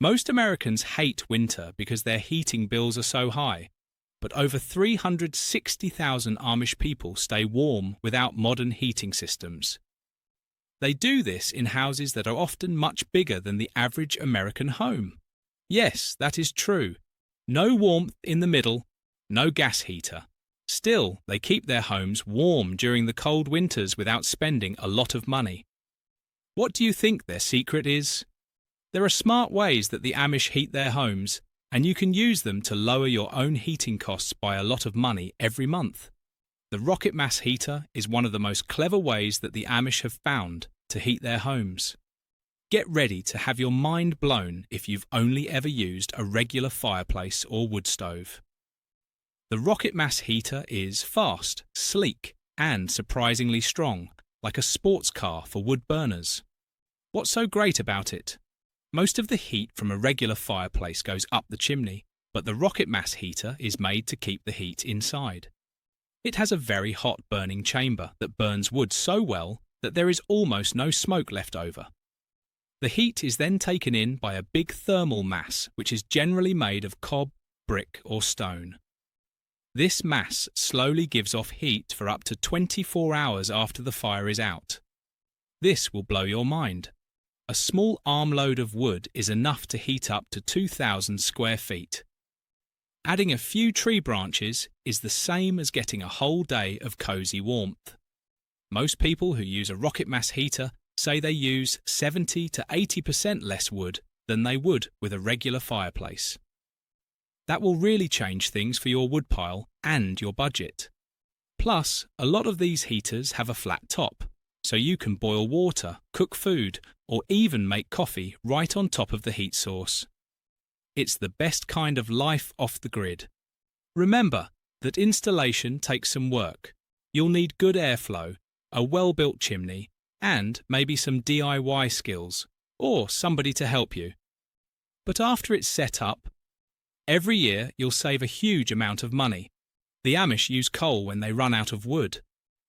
Most Americans hate winter because their heating bills are so high, but over 360,000 Amish people stay warm without modern heating systems. They do this in houses that are often much bigger than the average American home. Yes, that is true. No warmth in the middle, no gas heater. Still, they keep their homes warm during the cold winters without spending a lot of money. What do you think their secret is? There are smart ways that the Amish heat their homes, and you can use them to lower your own heating costs by a lot of money every month. The rocket mass heater is one of the most clever ways that the Amish have found to heat their homes. Get ready to have your mind blown if you've only ever used a regular fireplace or wood stove. The rocket mass heater is fast, sleek, and surprisingly strong, like a sports car for wood burners. What's so great about it? Most of the heat from a regular fireplace goes up the chimney, but the rocket mass heater is made to keep the heat inside. It has a very hot burning chamber that burns wood so well that there is almost no smoke left over. The heat is then taken in by a big thermal mass which is generally made of cob, brick or stone. This mass slowly gives off heat for up to 24 hours after the fire is out. This will blow your mind. A small armload of wood is enough to heat up to 2,000 square feet. Adding a few tree branches is the same as getting a whole day of cozy warmth. Most people who use a rocket mass heater say they use 70 to 80% less wood than they would with a regular fireplace. That will really change things for your woodpile and your budget. Plus, a lot of these heaters have a flat top, so you can boil water, cook food, or even make coffee right on top of the heat source. It's the best kind of life off the grid. Remember that installation takes some work. You'll need good airflow, a well-built chimney, and maybe some DIY skills, or somebody to help you. But after it's set up, every year you'll save a huge amount of money. The Amish use coal when they run out of wood.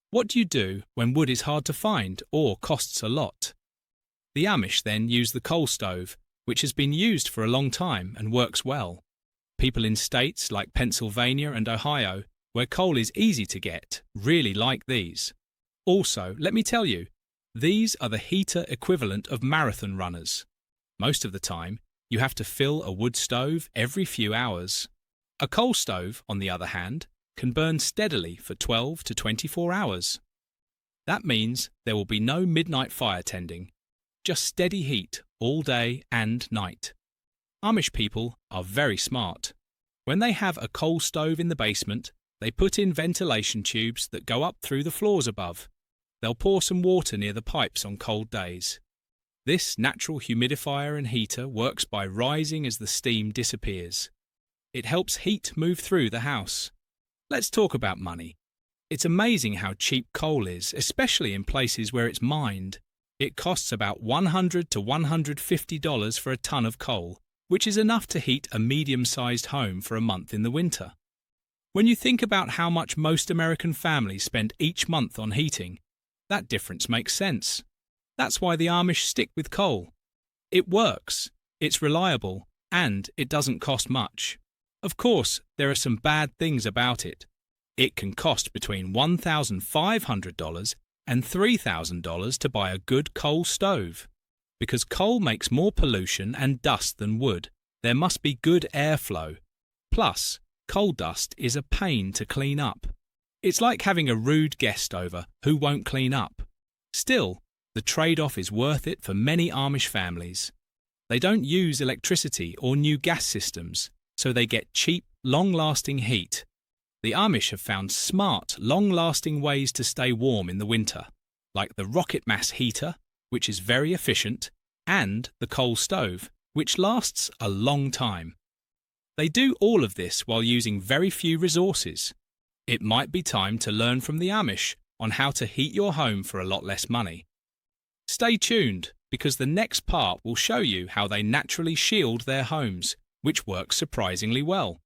What do you do when wood is hard to find or costs a lot? The Amish then use the coal stove, which has been used for a long time and works well. People in states like Pennsylvania and Ohio, where coal is easy to get, really like these. Also, let me tell you, these are the heater equivalent of marathon runners. Most of the time, you have to fill a wood stove every few hours. A coal stove, on the other hand, can burn steadily for 12 to 24 hours. That means there will be no midnight fire tending, just steady heat all day and night. Amish people are very smart. When they have a coal stove in the basement, they put in ventilation tubes that go up through the floors above. They'll pour some water near the pipes on cold days. This natural humidifier and heater works by rising as the steam disappears. It helps heat move through the house. Let's talk about money. It's amazing how cheap coal is, especially in places where it's mined. It costs about $100 to $150 for a ton of coal, which is enough to heat a medium-sized home for a month in the winter. When you think about how much most American families spend each month on heating, that difference makes sense. That's why the Amish stick with coal. It works, it's reliable, and it doesn't cost much. Of course, there are some bad things about it. It can cost between $1,500 and $3,000 to buy a good coal stove. Because coal makes more pollution and dust than wood, there must be good airflow. Plus, coal dust is a pain to clean up. It's like having a rude guest over who won't clean up. Still, the trade-off is worth it for many Amish families. They don't use electricity or new gas systems, so they get cheap, long-lasting heat. The Amish have found smart, long-lasting ways to stay warm in the winter, like the rocket mass heater, which is very efficient, and the coal stove, which lasts a long time. They do all of this while using very few resources. It might be time to learn from the Amish on how to heat your home for a lot less money. Stay tuned, because the next part will show you how they naturally shield their homes, which works surprisingly well.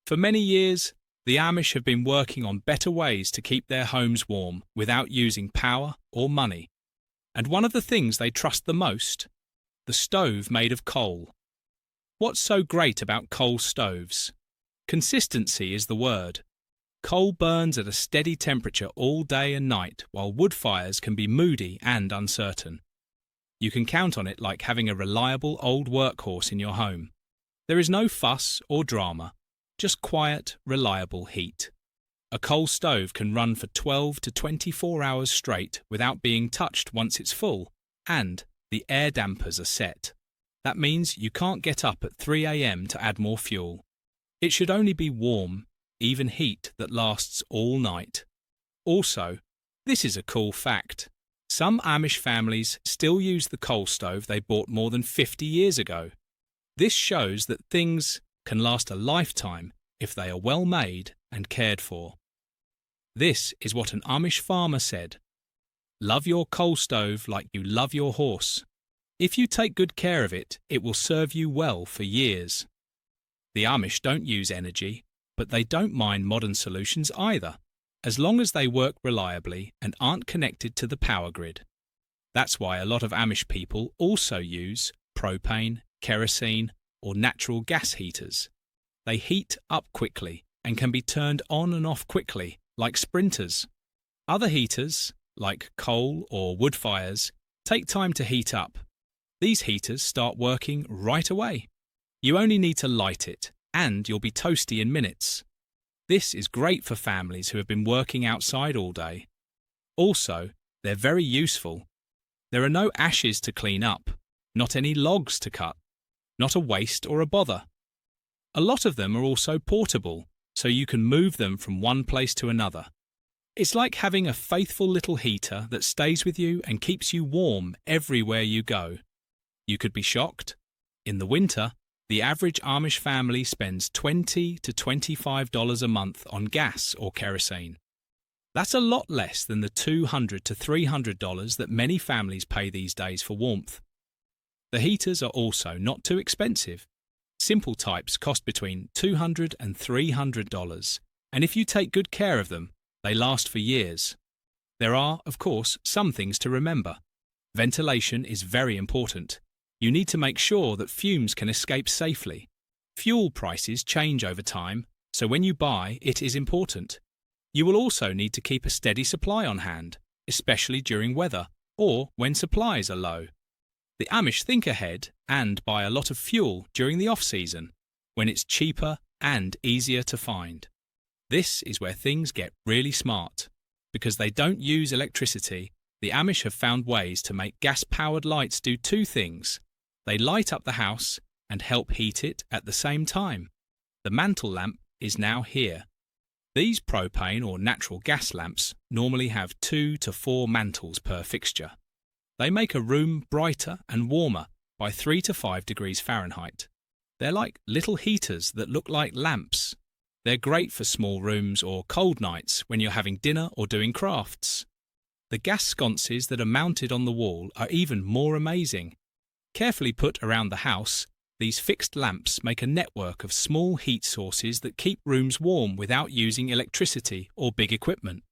For many years, the Amish have been working on better ways to keep their homes warm without using power or money. And one of the things they trust the most? The stove made of coal. What's so great about coal stoves? Consistency is the word. Coal burns at a steady temperature all day and night, while wood fires can be moody and uncertain. You can count on it like having a reliable old workhorse in your home. There is no fuss or drama, just quiet, reliable heat. A coal stove can run for 12 to 24 hours straight without being touched once it's full, and the air dampers are set. That means you can't get up at 3 a.m. to add more fuel. It should only be warm, even heat that lasts all night. Also, this is a cool fact. Some Amish families still use the coal stove they bought more than 50 years ago. This shows that things can last a lifetime if they are well made and cared for. This is what an Amish farmer said. Love your coal stove like you love your horse. If you take good care of it, it will serve you well for years. The Amish don't use energy, but they don't mind modern solutions either, as long as they work reliably and aren't connected to the power grid. That's why a lot of Amish people also use propane, kerosene, or natural gas heaters. They heat up quickly and can be turned on and off quickly, like sprinters. Other heaters, like coal or wood fires, take time to heat up. These heaters start working right away. You only need to light it, and you'll be toasty in minutes. This is great for families who have been working outside all day. Also, they're very useful. There are no ashes to clean up, not any logs to cut, not a waste or a bother. A lot of them are also portable, so you can move them from one place to another. It's like having a faithful little heater that stays with you and keeps you warm everywhere you go. You could be shocked. In the winter, the average Amish family spends $20 to $25 a month on gas or kerosene. That's a lot less than the $200 to $300 that many families pay these days for warmth. The heaters are also not too expensive. Simple types cost between $200 and $300, and if you take good care of them, they last for years. There are, of course, some things to remember. Ventilation is very important. You need to make sure that fumes can escape safely. Fuel prices change over time, so when you buy, it is important. You will also need to keep a steady supply on hand, especially during weather or when supplies are low. The Amish think ahead and buy a lot of fuel during the off-season, when it's cheaper and easier to find. This is where things get really smart. Because they don't use electricity, the Amish have found ways to make gas-powered lights do two things. They light up the house and help heat it at the same time. The mantle lamp is now here. These propane or natural gas lamps normally have 2 to 4 mantles per fixture. They make a room brighter and warmer by 3 to 5 degrees Fahrenheit. They're like little heaters that look like lamps. They're great for small rooms or cold nights when you're having dinner or doing crafts. The gas sconces that are mounted on the wall are even more amazing. Carefully put around the house, these fixed lamps make a network of small heat sources that keep rooms warm without using electricity or big equipment.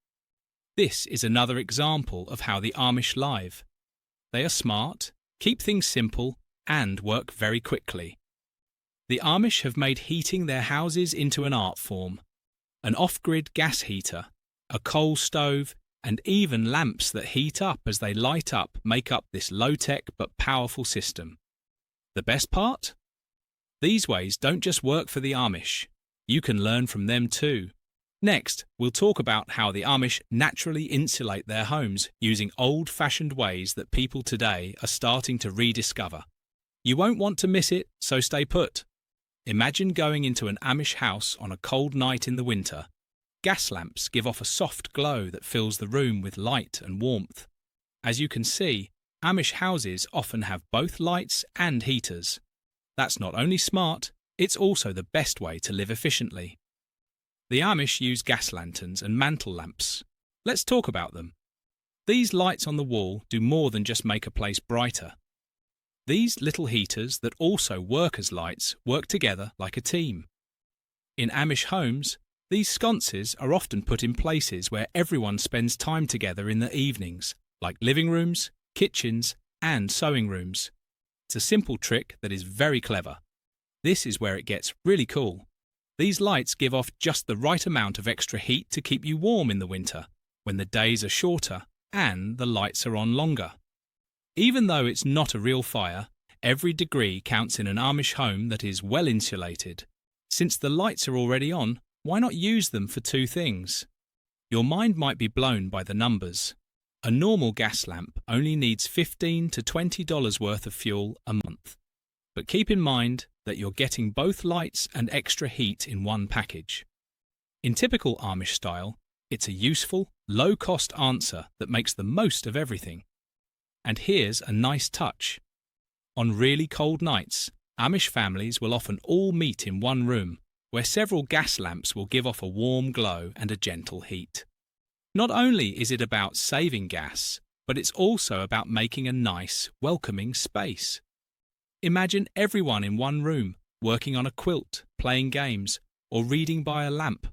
This is another example of how the Amish live. They are smart, keep things simple, and work very quickly. The Amish have made heating their houses into an art form. An off-grid gas heater, a coal stove, and even lamps that heat up as they light up make up this low-tech but powerful system. The best part? These ways don't just work for the Amish. You can learn from them too. Next, we'll talk about how the Amish naturally insulate their homes using old-fashioned ways that people today are starting to rediscover. You won't want to miss it, so stay put. Imagine going into an Amish house on a cold night in the winter. Gas lamps give off a soft glow that fills the room with light and warmth. As you can see, Amish houses often have both lights and heaters. That's not only smart, it's also the best way to live efficiently. The Amish use gas lanterns and mantle lamps. Let's talk about them. These lights on the wall do more than just make a place brighter. These little heaters that also work as lights work together like a team. In Amish homes, these sconces are often put in places where everyone spends time together in the evenings, like living rooms, kitchens, and sewing rooms. It's a simple trick that is very clever. This is where it gets really cool. These lights give off just the right amount of extra heat to keep you warm in the winter, when the days are shorter and the lights are on longer. Even though it's not a real fire, every degree counts in an Amish home that is well insulated. Since the lights are already on, why not use them for two things? Your mind might be blown by the numbers. A normal gas lamp only needs $15 to $20 worth of fuel a month. But keep in mind that you're getting both lights and extra heat in one package. In typical Amish style, it's a useful, low-cost answer that makes the most of everything. And here's a nice touch. On really cold nights, Amish families will often all meet in one room, where several gas lamps will give off a warm glow and a gentle heat. Not only is it about saving gas, but it's also about making a nice, welcoming space. Imagine everyone in one room, working on a quilt, playing games, or reading by a lamp.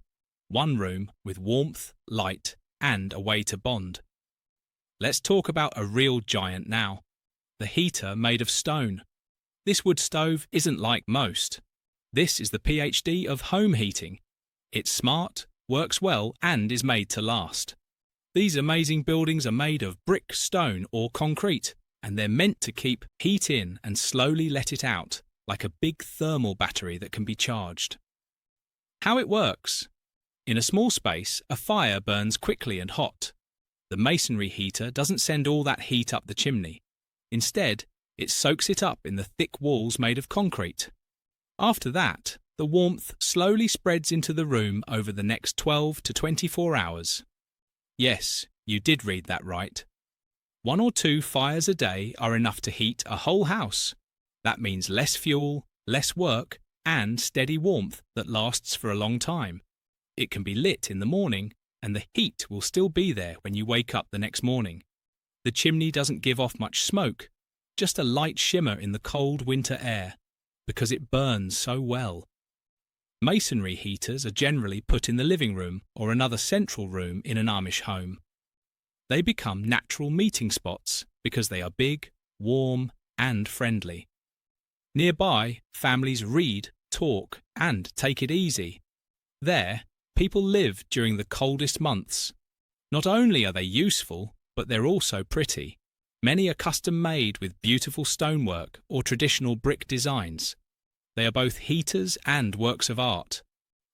One room with warmth, light, and a way to bond. Let's talk about a real giant now. The heater made of stone. This wood stove isn't like most. This is the PhD of home heating. It's smart, works well, and is made to last. These amazing buildings are made of brick, stone, or concrete, and they're meant to keep heat in and slowly let it out, like a big thermal battery that can be charged. How it works? In a small space, a fire burns quickly and hot. The masonry heater doesn't send all that heat up the chimney. Instead, it soaks it up in the thick walls made of concrete. After that, the warmth slowly spreads into the room over the next 12 to 24 hours. Yes, you did read that right. 1 or 2 fires a day are enough to heat a whole house. That means less fuel, less work, and steady warmth that lasts for a long time. It can be lit in the morning, and the heat will still be there when you wake up the next morning. The chimney doesn't give off much smoke, just a light shimmer in the cold winter air, because it burns so well. Masonry heaters are generally put in the living room or another central room in an Amish home. They become natural meeting spots because they are big, warm, and friendly. Nearby, families read, talk, and take it easy. There, people live during the coldest months. Not only are they useful, but they're also pretty. Many are custom-made with beautiful stonework or traditional brick designs. They are both heaters and works of art.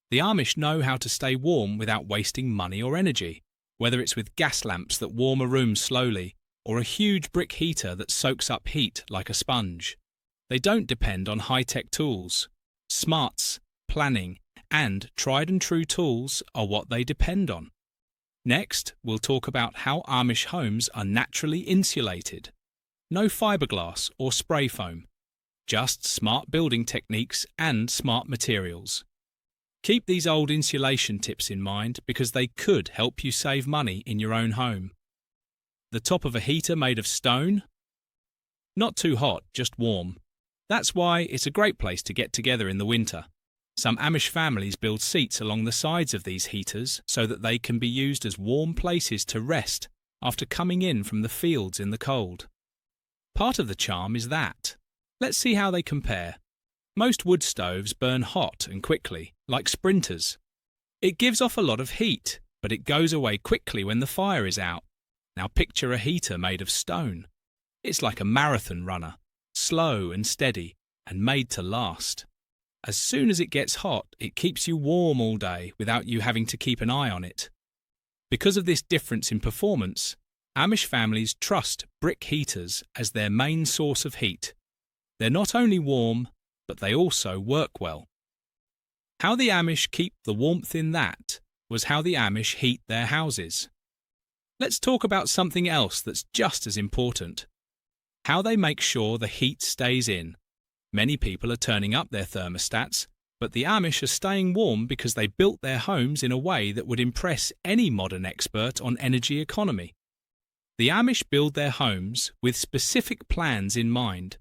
The Amish know how to stay warm without wasting money or energy, whether it's with gas lamps that warm a room slowly or a huge brick heater that soaks up heat like a sponge. They don't depend on high-tech tools. Smarts, planning, and tried-and-true tools are what they depend on. Next, we'll talk about how Amish homes are naturally insulated. No fiberglass or spray foam. Just smart building techniques and smart materials. Keep these old insulation tips in mind because they could help you save money in your own home. The top of a heater made of stone? Not too hot, just warm. That's why it's a great place to get together in the winter. Some Amish families build seats along the sides of these heaters so that they can be used as warm places to rest after coming in from the fields in the cold. Part of the charm is that. Let's see how they compare. Most wood stoves burn hot and quickly, like sprinters. It gives off a lot of heat, but it goes away quickly when the fire is out. Now picture a heater made of stone. It's like a marathon runner, slow and steady, and made to last. As soon as it gets hot, it keeps you warm all day without you having to keep an eye on it. Because of this difference in performance, Amish families trust brick heaters as their main source of heat. They're not only warm, but they also work well. How the Amish keep the warmth in that was how the Amish heat their houses. Let's talk about something else that's just as important. How they make sure the heat stays in. Many people are turning up their thermostats, but the Amish are staying warm because they built their homes in a way that would impress any modern expert on energy economy. The Amish build their homes with specific plans in mind.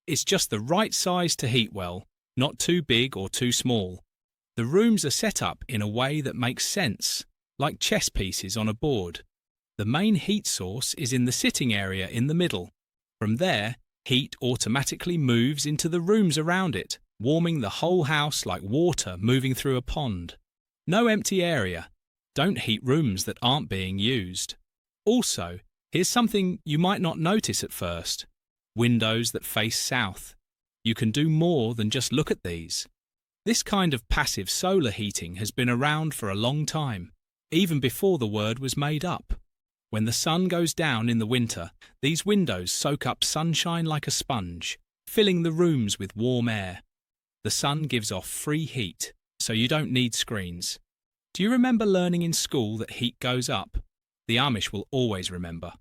It's just the right size to heat well, not too big or too small. The rooms are set up in a way that makes sense, like chess pieces on a board. The main heat source is in the sitting area in the middle. From there, heat automatically moves into the rooms around it, warming the whole house like water moving through a pond. No empty area. Don't heat rooms that aren't being used. Also, here's something you might not notice at first. Windows that face south. You can do more than just look at these. This kind of passive solar heating has been around for a long time, even before the word was made up. When the sun goes down in the winter, these windows soak up sunshine like a sponge, filling the rooms with warm air. The sun gives off free heat, so you don't need screens. Do you remember learning in school that heat goes up? The Amish will always remember.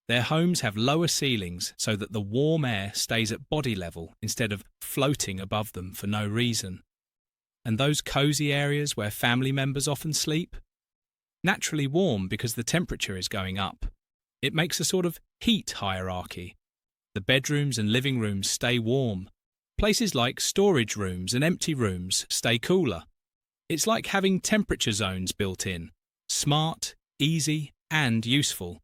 Their homes have lower ceilings so that the warm air stays at body level instead of floating above them for no reason. And those cosy areas where family members often sleep? Naturally warm because the temperature is going up. It makes a sort of heat hierarchy. The bedrooms and living rooms stay warm. Places like storage rooms and empty rooms stay cooler. It's like having temperature zones built in. Smart, easy, and useful.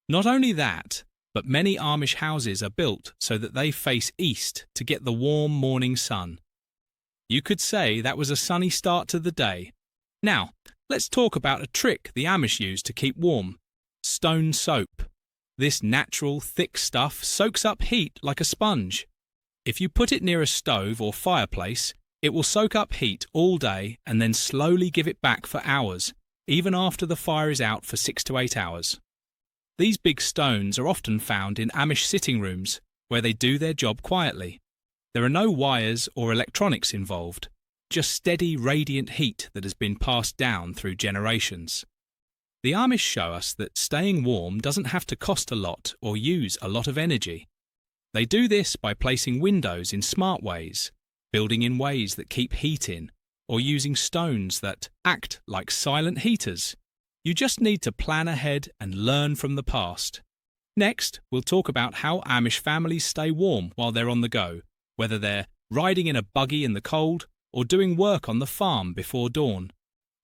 Not only that, but many Amish houses are built so that they face east to get the warm morning sun. You could say that was a sunny start to the day. Now, let's talk about a trick the Amish use to keep warm. Stone soap. This natural, thick stuff soaks up heat like a sponge. If you put it near a stove or fireplace, it will soak up heat all day and then slowly give it back for hours, even after the fire is out for 6 to 8 hours. These big stones are often found in Amish sitting rooms, where they do their job quietly. There are no wires or electronics involved, just steady, radiant heat that has been passed down through generations. The Amish show us that staying warm doesn't have to cost a lot or use a lot of energy. They do this by placing windows in smart ways, building in ways that keep heat in, or using stones that act like silent heaters. You just need to plan ahead and learn from the past. Next, we'll talk about how Amish families stay warm while they're on the go, whether they're riding in a buggy in the cold or doing work on the farm before dawn.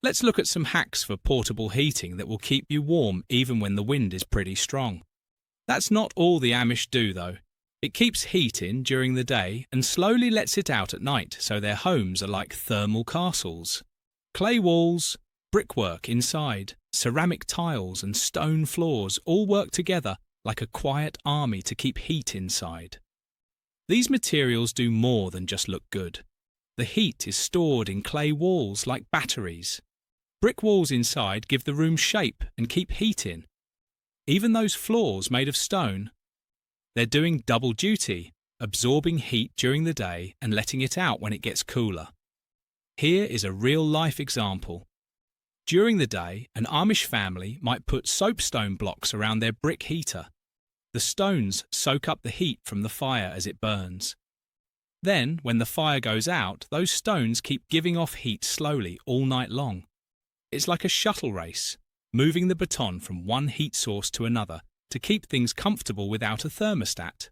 Let's look at some hacks for portable heating that will keep you warm even when the wind is pretty strong. That's not all the Amish do, though. It keeps heat in during the day and slowly lets it out at night, so their homes are like thermal castles. Clay walls, brickwork inside, ceramic tiles and stone floors all work together like a quiet army to keep heat inside. These materials do more than just look good. The heat is stored in clay walls like batteries. Brick walls inside give the room shape and keep heat in. Even those floors made of stone, they're doing double duty, absorbing heat during the day and letting it out when it gets cooler. Here is a real-life example. During the day, an Amish family might put soapstone blocks around their brick heater. The stones soak up the heat from the fire as it burns. Then, when the fire goes out, those stones keep giving off heat slowly all night long. It's like a shuttle race, moving the baton from one heat source to another to keep things comfortable without a thermostat.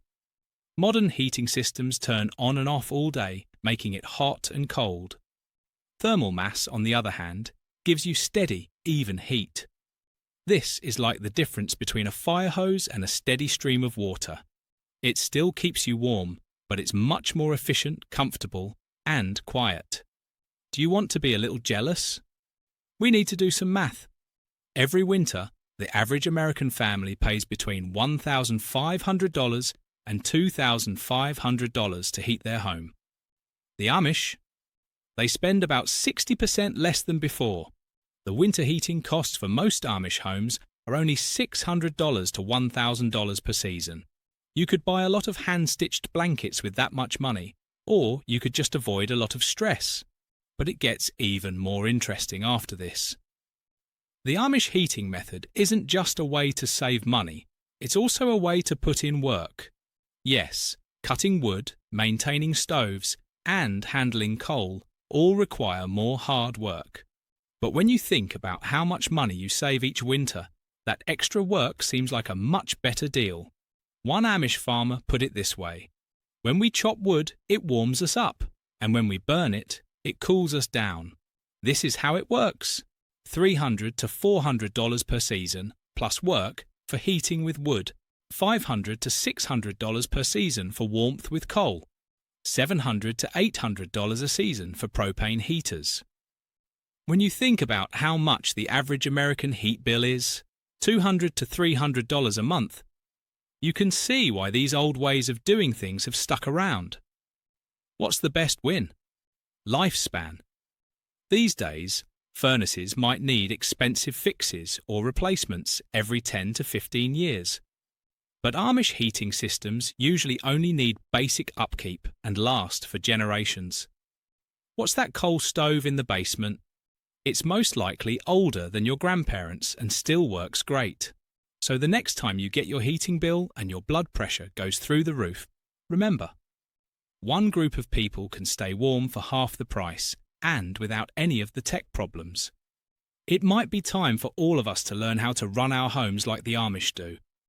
Modern heating systems turn on and off all day, making it hot and cold. Thermal mass, on the other hand, gives you steady, even heat. This is like the difference between a fire hose and a steady stream of water. It still keeps you warm, but it's much more efficient, comfortable, and quiet. Do you want to be a little jealous? We need to do some math. Every winter, the average American family pays between $1,500 and $2,500 to heat their home. The Amish, they spend about 60% less than before. The winter heating costs for most Amish homes are only $600 to $1,000 per season. You could buy a lot of hand-stitched blankets with that much money, or you could just avoid a lot of stress. But it gets even more interesting after this. The Amish heating method isn't just a way to save money, it's also a way to put in work. Yes, cutting wood, maintaining stoves, and handling coal all require more hard work. But when you think about how much money you save each winter, that extra work seems like a much better deal. One Amish farmer put it this way: when we chop wood, it warms us up, and when we burn it, it cools us down. This is how it works. $300 to $400 per season, plus work for heating with wood. $500 to $600 per season for warmth with coal. $700 to $800 a season for propane heaters. When you think about how much the average American heat bill is, $200 to $300 a month, you can see why these old ways of doing things have stuck around. What's the best win? Lifespan. These days, furnaces might need expensive fixes or replacements every 10 to 15 years. But Amish heating systems usually only need basic upkeep and last for generations. What's that coal stove in the basement? It's most likely older than your grandparents' and still works great. So the next time you get your heating bill and your blood pressure goes through the roof, remember, one group of people can stay warm for half the price and without any of the tech problems. It might be time for all of us to learn how to run our homes like the Amish do.